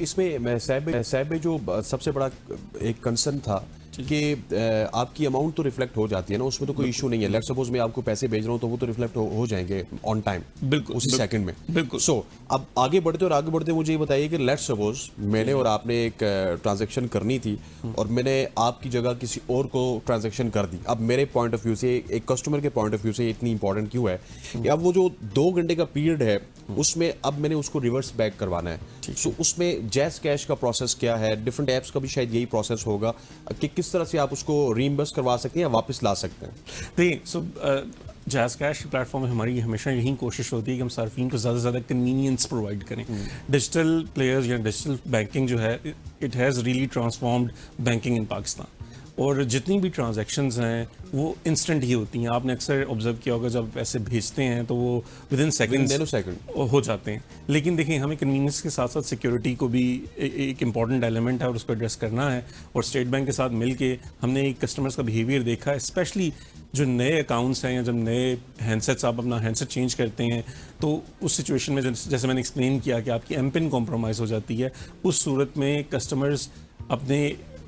इसमें मैं साहब में जो सबसे बड़ा एक कंसर्न था कि आपकी अमाउंट तो रिफ्लेक्ट हो जाती है ना, उसमें तो कोई इशू नहीं है। लेट्स सपोज मैं आपको पैसे भेज रहा हूँ तो वो तो रिफ्लेक्ट हो जाएंगे ऑन टाइम, बिल्कुल उसी सेकंड में। बिल्कुल। सो अब आगे बढ़ते मुझे ये बताइए कि लेट्स सपोज मैंने और आपने एक ट्रांजैक्शन करनी थी और मैंने आपकी जगह किसी और को ट्रांजैक्शन कर दी। अब मेरे पॉइंट ऑफ व्यू से, एक कस्टमर के पॉइंट ऑफ व्यू से इतनी इंपॉर्टेंट क्यों है कि अब वो जो 2 घंटे का पीरियड है उसमें अब मैंने उसको रिवर्स बैक करवाना है। सो उसमें जैज कैश का प्रोसेस क्या है? डिफरेंट ऐप्स का भी शायद यही प्रोसेस होगा कि किस तरह से आप उसको रीइंबर्स करवा सकते हैं या वापस ला सकते हैं। देखिए, सो जैज़ कैश प्लेटफॉर्म में हमारी हमेशा यही कोशिश होती है कि हम सार्फिन को ज़्यादा से ज़्यादा कन्वीनियंस प्रोवाइड करें। डिजिटल प्लेयर्स या डिजिटल बैंकिंग जो है, it has really transformed banking in Pakistan. और जितनी भी ट्रांजैक्शंस हैं वो इंस्टेंट ही होती हैं। आपने अक्सर ऑब्जर्व किया होगा, जब पैसे भेजते हैं तो वो विद इन सेकंड हो जाते हैं। लेकिन देखिए, हमें कन्वीनियंस के साथ साथ सिक्योरिटी को भी एक इंपॉर्टेंट एलिमेंट है और उसको एड्रेस करना है। और स्टेट बैंक के साथ मिलके हमने एक कस्टमर्स का बिहेवियर देखा है, स्पेशली जो नए अकाउंट्स हैं या जब नए हैंडसेट्स, आप अपना हैंडसेट चेंज करते हैं तो उस सिचुएशन में जैसे मैंने एक्सप्लेन किया कि आपकी एम पिन कॉम्प्रोमाइज़ हो जाती है। उस सूरत में कस्टमर्स अपने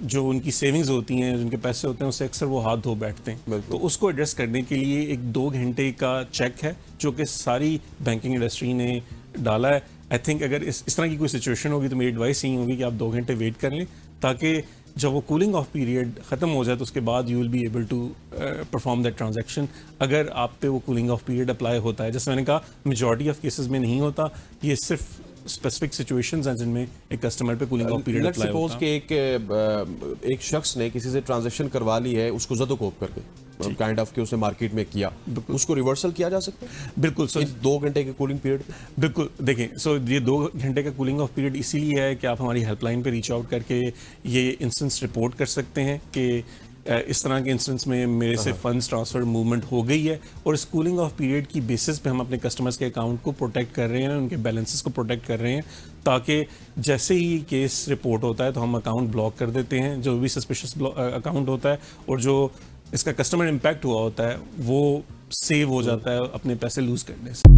जो उनकी सेविंग्स होती हैं, जिनके पैसे होते हैं, उससे अक्सर वो हाथ धो बैठते हैं। तो उसको एड्रेस करने के लिए एक 2 घंटे का चेक है जो कि सारी बैंकिंग इंडस्ट्री ने डाला है। आई थिंक अगर इस तरह की कोई सिचुएशन होगी तो मेरी एडवाइस यही होगी कि आप 2 घंटे वेट कर लें, ताकि जब वो कूलिंग ऑफ पीरियड ख़त्म हो जाए तो उसके बाद you will be able to perform that transaction. अगर आप पे वो कूलिंग ऑफ पीरियड अप्लाई होता है, जैसे मैंने कहा, मेजॉरिटी ऑफ केसेस में नहीं होता, ये सिर्फ स्पेसिफिक सिचुएशंस हैं जिनमें एक कस्टमर पे कूलिंग ऑफ पीरियड अप्लाई होता है। कि एक शख्स ने किसी से ट्रांजैक्शन करवा ली है, उसको ज़दोकोप करके काइंड ऑफ कि उसने मार्केट में किया, उसको रिवर्सल किया जा सकता है? बिल्कुल। सो 2 घंटे के कूलिंग पीरियड, बिल्कुल। देखें, सो ये 2 घंटे का कूलिंग ऑफ पीरियड इसीलिए है कि आप हमारी हेल्पलाइन पे रीच आउट करके ये इंस्टेंस रिपोर्ट कर सकते हैं कि इस तरह के इंस्टेंस में मेरे से फंड्स ट्रांसफर मूवमेंट हो गई है। और इस कूलिंग ऑफ पीरियड की बेसिस पे हम अपने कस्टमर्स के अकाउंट को प्रोटेक्ट कर रहे हैं, उनके बैलेंसेस को प्रोटेक्ट कर रहे हैं, ताकि जैसे ही केस रिपोर्ट होता है तो हम अकाउंट ब्लॉक कर देते हैं, जो भी सस्पिशियस अकाउंट होता है, और जो इसका कस्टमर इम्पैक्ट हुआ होता है वो सेव हो जाता है अपने पैसे लूज करने से।